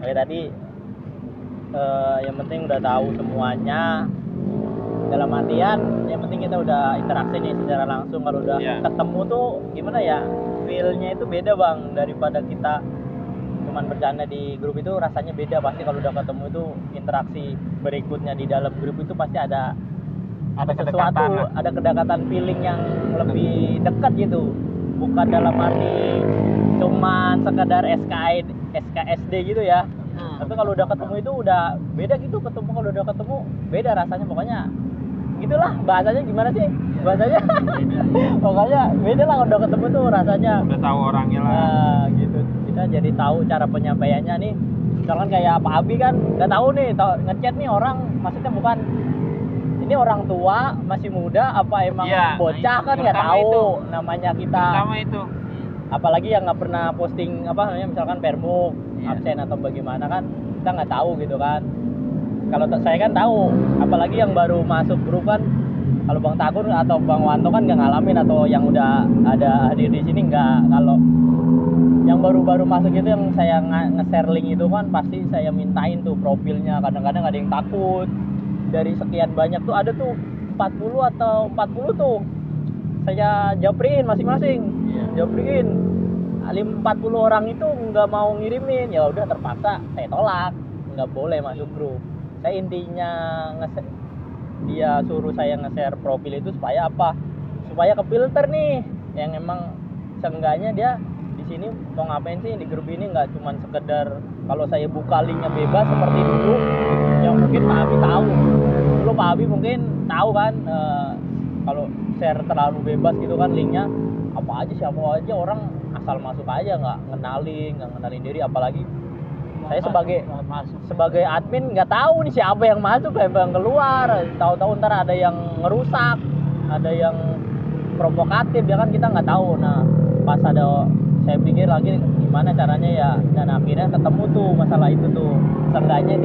Kayak tadi yang penting udah tahu semuanya, dalam artian yang penting kita udah interaksi nih secara langsung. Kalau udah ketemu tuh gimana ya, feel-nya itu beda bang, daripada kita cuman bercanda di grup. Itu rasanya beda pasti. Kalau udah ketemu itu interaksi berikutnya di dalam grup itu pasti ada sesuatu, ada kedekatan, feeling yang lebih dekat gitu, bukan dalam arti cuman sekedar SKSD gitu ya. Tapi kalau udah ketemu itu udah beda gitu. Kalau udah ketemu beda rasanya, pokoknya gitulah. Bahasanya gimana sih bahasanya? Pokoknya beda lah kalau udah ketemu tuh rasanya. Udah tahu orangnya lah. Nah, gitu. Kita jadi tahu cara penyampaiannya nih. Misalkan kayak Pak Abi kan nggak tahu nih, ngechat nih orang, maksudnya bukan ini orang tua masih muda apa emang bocah, kan nggak tahu itu. Namanya kita. Pertama itu. Apalagi yang nggak pernah posting apa namanya, misalkan permuk absen atau bagaimana, kan kita nggak tahu gitu kan. Kalau saya kan tahu, apalagi yang baru masuk grup kan. Kalau Bang Takur atau Bang Wanto kan nggak ngalamin, atau yang udah ada hadir di sini nggak. Kalau yang baru-baru masuk itu, yang saya nge-share link itu kan pasti saya mintain tuh profilnya. Kadang-kadang ada yang takut. Dari sekian banyak tuh ada tuh 40 atau 40 tuh saya japriin masing-masing. Japriin 40 orang itu nggak mau ngirimin. Ya udah, terpaksa saya tolak, nggak boleh masuk grup. Saya intinya dia suruh saya nge-share profil itu supaya apa? Supaya kefilter nih, yang emang seenggaknya dia di sini mau ngapain sih di grup ini, nggak cuman sekedar kalau saya buka linknya bebas seperti dulu yang mungkin Pak Abi tahu. Dulu Pak Abi mungkin tahu kan, kalau share terlalu bebas gitu kan linknya, apa aja siapa aja orang asal masuk aja, nggak ngenalin diri. Apalagi saya sebagai admin nggak tahu nih siapa yang masuk, siapa yang keluar. Tahu-tahu ntar ada yang ngerusak, ada yang provokatif ya kan, kita nggak tahu. Nah pas saya pikir lagi gimana caranya ya, dan akhirnya ketemu tuh masalah itu tuh. Seenggaknya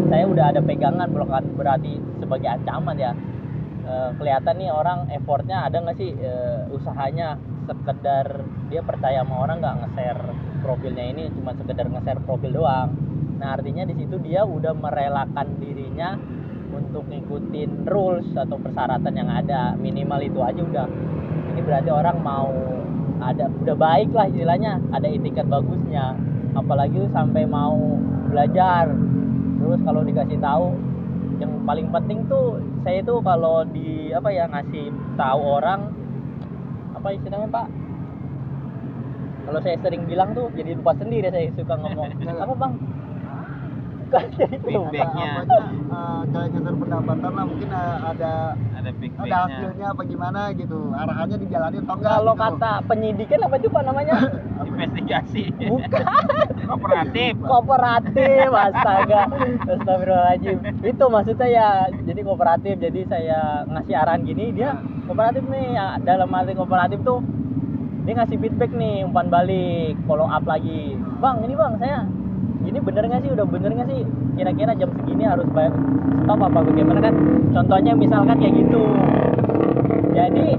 saya udah ada pegangan, bukan berarti sebagai ancaman ya. Kelihatan nih orang effortnya ada nggak sih, usahanya. Sekedar dia percaya sama orang, nggak nge-share profilnya ini cuma sekedar nge-share profil doang. Nah artinya di situ dia udah merelakan dirinya untuk ngikutin rules atau persyaratan yang ada, minimal itu aja udah. Ini berarti orang mau udah baik lah istilahnya, ada etiket bagusnya. Apalagi sampai mau belajar. Terus kalau dikasih tahu, yang paling penting tuh saya tuh kalau ngasih tahu orang, apa istilahnya Pak? Kalau saya sering bilang tuh jadi lupa sendiri, saya suka ngomong apa Bang? Feedbacknya kayak ngeser pendapatan lah, mungkin ada hasilnya apa gimana gitu, arahannya dijalanin atau enggak. Kalau gitu. kata penyidikan apa itu Pak namanya? Investigasi. Bukan. Kooperatif. Astaga, astagfirullahaladzim. Itu maksudnya ya, jadi kooperatif. Jadi saya ngasih arahan gini, dia kooperatif nih ya. Dalam arti kooperatif tuh dia ngasih feedback nih, umpan balik, follow up lagi. Bang, ini Bang saya ini bener nggak sih, udah bener nggak sih, kira-kira jam segini harus stop apa bagaimana kan, contohnya misalkan kayak gitu. Jadi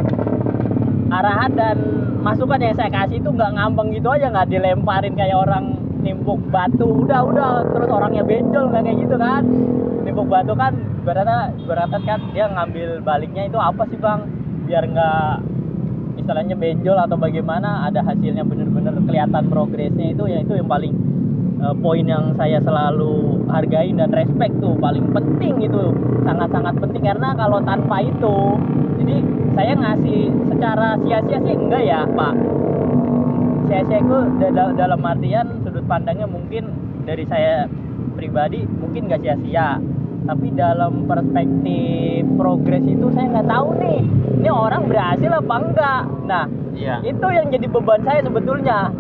arahan dan masukan yang saya kasih itu nggak ngambang gitu aja, nggak dilemparin kayak orang nimpuk batu udah terus orangnya benjol, nggak kayak gitu kan. Nimpuk batu kan berarti kan dia ngambil baliknya itu apa sih Bang, biar nggak istilahnya benjol atau bagaimana, ada hasilnya bener-bener kelihatan progresnya. Itu ya, itu yang paling poin yang saya selalu hargain dan respect tuh, paling penting itu, sangat-sangat penting. Karena kalau tanpa itu, jadi saya ngasih secara sia-sia sih enggak ya Pak. Sia-sia itu dalam artian sudut pandangnya mungkin dari saya pribadi mungkin nggak sia-sia, tapi dalam perspektif progres itu saya nggak tahu nih ini orang berhasil apa enggak. Nah itu yang jadi beban saya sebetulnya.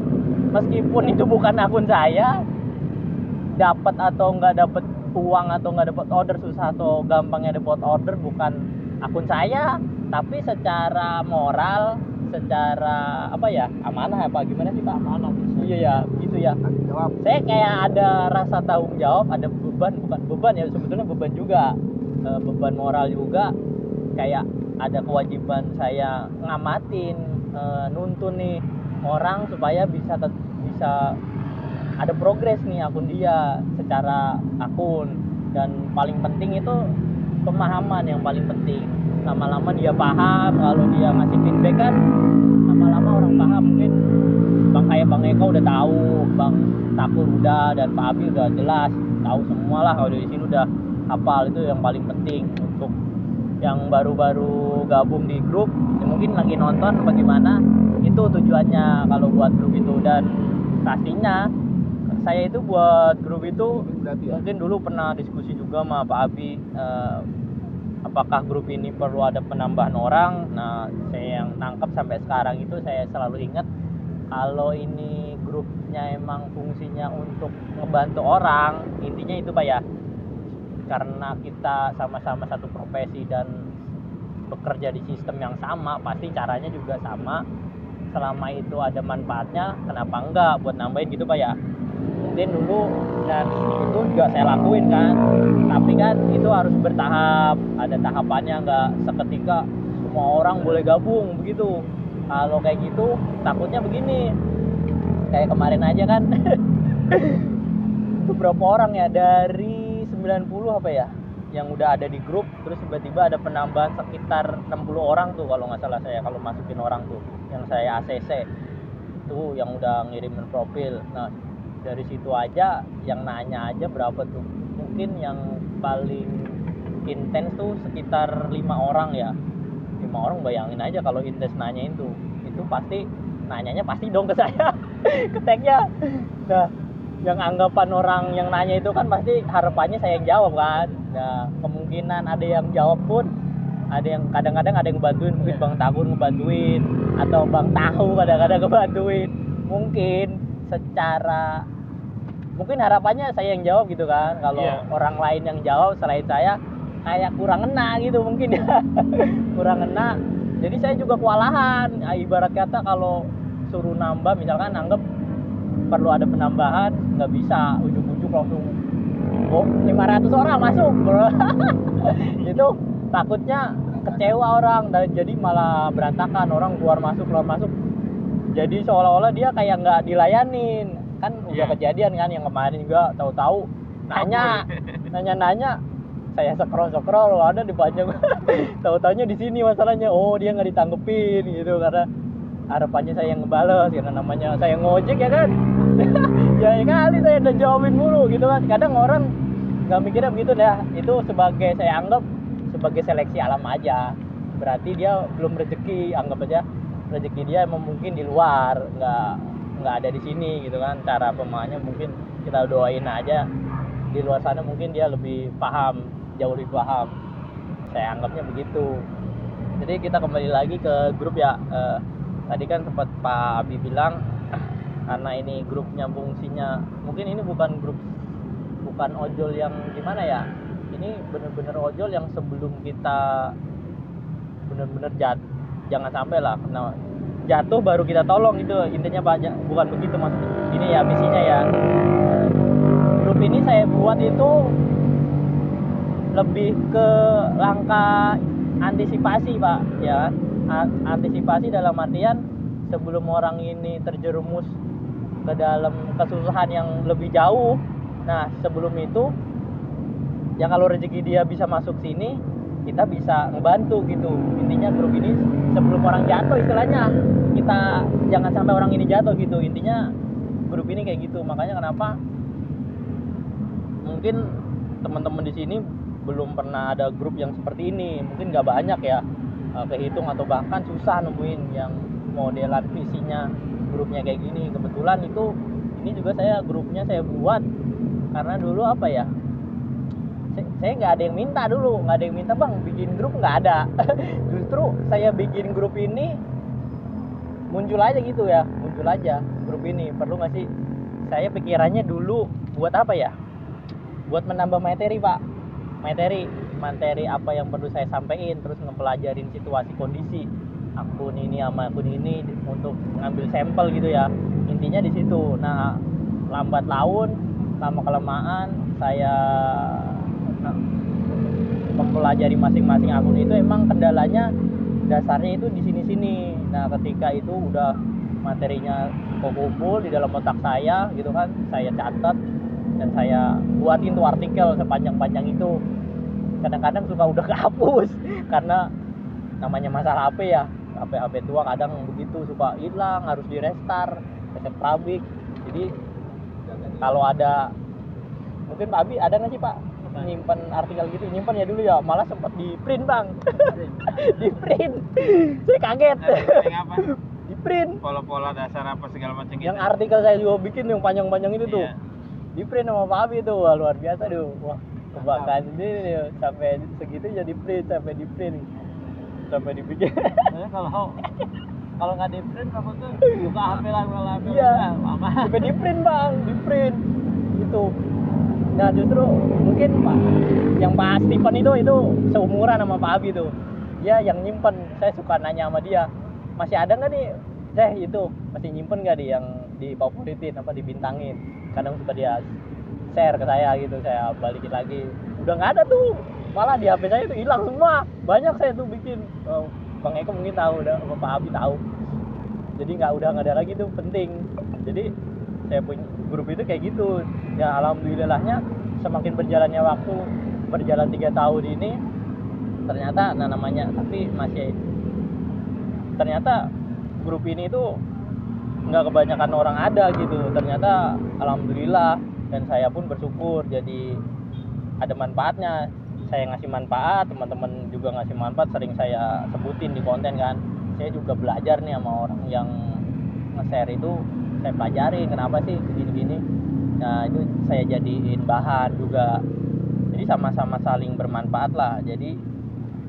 Meskipun itu bukan akun saya, dapat atau nggak dapat uang atau nggak dapat order, susah atau gampangnya dapat order bukan akun saya, tapi secara moral, secara apa ya, amanah apa gimana sih Pak? Amanah. Iya ya, gitu ya. Saya kayak ada rasa tanggung jawab, ada beban, bukan beban ya, sebetulnya beban juga, beban moral juga. Kayak ada kewajiban saya ngamatin, nuntun nih orang supaya bisa ada progres nih akun dia secara akun. Dan paling penting itu pemahaman yang paling penting. Lama-lama dia paham, kalau dia ngasih feedback kan lama-lama orang paham. Mungkin Bang Eko udah tahu, Bang Takur udah, dan Pak Abi udah jelas tahu semua lah. Kalau di sini udah hafal, itu yang paling penting. Untuk yang baru-baru gabung di grup, ya mungkin lagi nonton bagaimana, itu tujuannya kalau buat grup itu. Dan pastinya saya itu buat grup itu mungkin dulu pernah diskusi juga sama Pak Abi, apakah grup ini perlu ada penambahan orang. Nah, saya yang nangkep sampai sekarang itu, saya selalu ingat kalau ini grupnya emang fungsinya untuk ngebantu orang, intinya itu Pak ya, karena kita sama-sama satu profesi dan bekerja di sistem yang sama, pasti caranya juga sama. Selama itu ada manfaatnya, kenapa enggak buat nambahin gitu Pak ya. Mungkin dulu, dan itu juga saya lakuin kan, tapi kan itu harus bertahap, ada tahapannya, nggak seketika semua orang boleh gabung begitu. Kalau kayak gitu takutnya begini, kayak kemarin aja kan itu berapa orang ya, dari 90 apa ya yang udah ada di grup, terus tiba-tiba ada penambahan sekitar 60 orang tuh kalau nggak salah saya, kalau masukin orang tuh yang saya ACC tuh, yang udah ngirimin profil. Nah, dari situ aja yang nanya aja berapa tuh, mungkin yang paling intens tuh sekitar 5 orang ya. 5 orang, bayangin aja kalau intens nanyain tuh, itu pasti nanyanya pasti dong ke saya ke tagnya. Nah, yang anggapan orang yang nanya itu kan pasti harapannya saya yang jawab kan. Nah, kemungkinan ada yang jawab pun, ada yang kadang-kadang ada yang ngebantuin, mungkin Bang Takur ngebantuin, atau Bang Tahu kadang-kadang ngebantuin. Mungkin secara, mungkin harapannya saya yang jawab gitu kan. Kalau orang lain yang jawab selain saya, kayak kurang ngena gitu mungkin ya. Kurang ngena. Jadi saya juga kewalahan. Ibarat kata kalau suruh nambah, misalkan anggap perlu ada penambahan, nggak bisa ujuk-ujuk langsung 500 orang masuk bro. Itu takutnya kecewa orang, dan jadi malah berantakan, orang keluar masuk. Jadi seolah-olah dia kayak nggak dilayanin kan. Udah kejadian kan yang kemarin juga, tahu-tahu nanya, saya scroll ada di banyak tahu-taunya di sini masalahnya, oh dia nggak ditanggepin gitu, karena harapannya saya yang ngebales, karena namanya saya ngojek ya kan. Ya kali saya udah jawabin mulu gitu kan. Kadang orang nggak mikirnya begitu dah. Itu sebagai, saya anggap sebagai seleksi alam aja. Berarti dia belum rezeki, anggap aja rezeki dia emang mungkin di luar, nggak ada di sini gitu kan. Cara pemahamannya mungkin kita doain aja, di luar sana mungkin dia lebih paham, jauh lebih paham. Saya anggapnya begitu. Jadi kita kembali lagi ke grup ya. Tadi kan sempat Pak Abi bilang, karena ini grupnya fungsinya, mungkin ini bukan ojol yang gimana ya, ini bener-bener ojol yang sebelum kita bener-bener jangan sampai lah kena jatuh baru kita tolong, itu intinya Pak. Bukan begitu maksudnya, ini ya misinya ya. Grup ini saya buat itu lebih ke langkah antisipasi Pak ya. Antisipasi dalam artian sebelum orang ini terjerumus ke dalam kesusahan yang lebih jauh. Nah, sebelum itu ya kalau rezeki dia bisa masuk sini, kita bisa ngebantu gitu. Intinya grup ini sebelum orang jatuh, istilahnya kita jangan sampai orang ini jatuh gitu. Intinya grup ini kayak gitu. Makanya kenapa mungkin teman-teman di sini belum pernah ada grup yang seperti ini. Mungkin nggak banyak ya, kehitung atau bahkan susah nemuin yang modelan visinya grupnya kayak gini. Kebetulan itu ini juga grupnya saya buat karena dulu apa ya, saya nggak ada yang minta dulu, nggak ada yang minta Bang bikin grup, nggak ada. Justru saya bikin grup ini muncul aja gitu ya, muncul aja grup ini. Perlu nggak sih, saya pikirannya dulu buat apa ya, buat menambah materi Pak, materi apa yang perlu saya sampaikan, terus ngepelajarin situasi kondisi akun ini sama akun ini untuk ngambil sampel gitu ya. Intinya di situ. Nah, lambat laun, lama kelamaan saya mempelajari masing-masing akun itu, emang kendalanya dasarnya itu di sini-sini. Nah, ketika itu udah materinya aku kumpul di dalam otak saya gitu kan, saya catat dan saya buatin tuh artikel sepanjang-panjang itu. Kadang-kadang suka udah kehapus karena namanya masalah HP ya, HP tua kadang begitu suka hilang, harus di restart, reset pabrik. Jadi kalau ada, mungkin Pak Abi ada nggak sih Pak nyimpan artikel gitu? Nyimpan ya dulu ya, malah sempat di print bang. Di print, saya kaget. Yang apa? Di print Pola-pola dasar apa segala macam gitu. yang artikel saya juga bikin yang panjang-panjang itu tuh. Iya. Di print sama Pak Abi tuh, wah, luar biasa tuh. Wah, kebanggaan sendiri tuh. Sampai segitu jadi print, sampai di print, sampai dibikin. Soalnya kalau nggak di print kamu tuh buka HP lah, Iya, lama. sampai di print bang, di print gitu. Nah justru mungkin Pak, yang Pak Stephen itu seumuran sama Pak Abi tuh. Dia yang nyimpen. Saya suka nanya sama dia, masih ada nggak nih itu masih nyimpen nggak nih yang difavoritin apa dibintangin. Kadang suka dia share ke saya gitu, saya balikin lagi. Udah nggak ada tuh, malah di HP saya itu hilang semua. Banyak saya tuh bikin. Bang Eko mungkin tahu, udah Pak Abi tahu. Jadi udah nggak ada lagi tuh, penting. Jadi saya punya grup itu kayak gitu. Ya alhamdulillahnya semakin berjalannya waktu, berjalan 3 tahun ini ternyata namanya, tapi masih ternyata grup ini tuh nggak kebanyakan orang ada gitu. Ternyata alhamdulillah, dan saya pun bersyukur jadi ada manfaatnya. Saya ngasih manfaat, teman-teman juga ngasih manfaat, sering saya sebutin di konten kan. Saya juga belajar nih sama orang yang nge-share itu, saya pelajari kenapa sih gini-gini. Nah itu saya jadiin bahan juga, jadi sama-sama saling bermanfaat lah. Jadi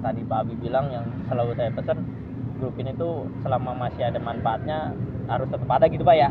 tadi Pak Abi bilang yang selalu saya pesan, grup ini tuh selama masih ada manfaatnya harus tetap ada gitu Pak ya.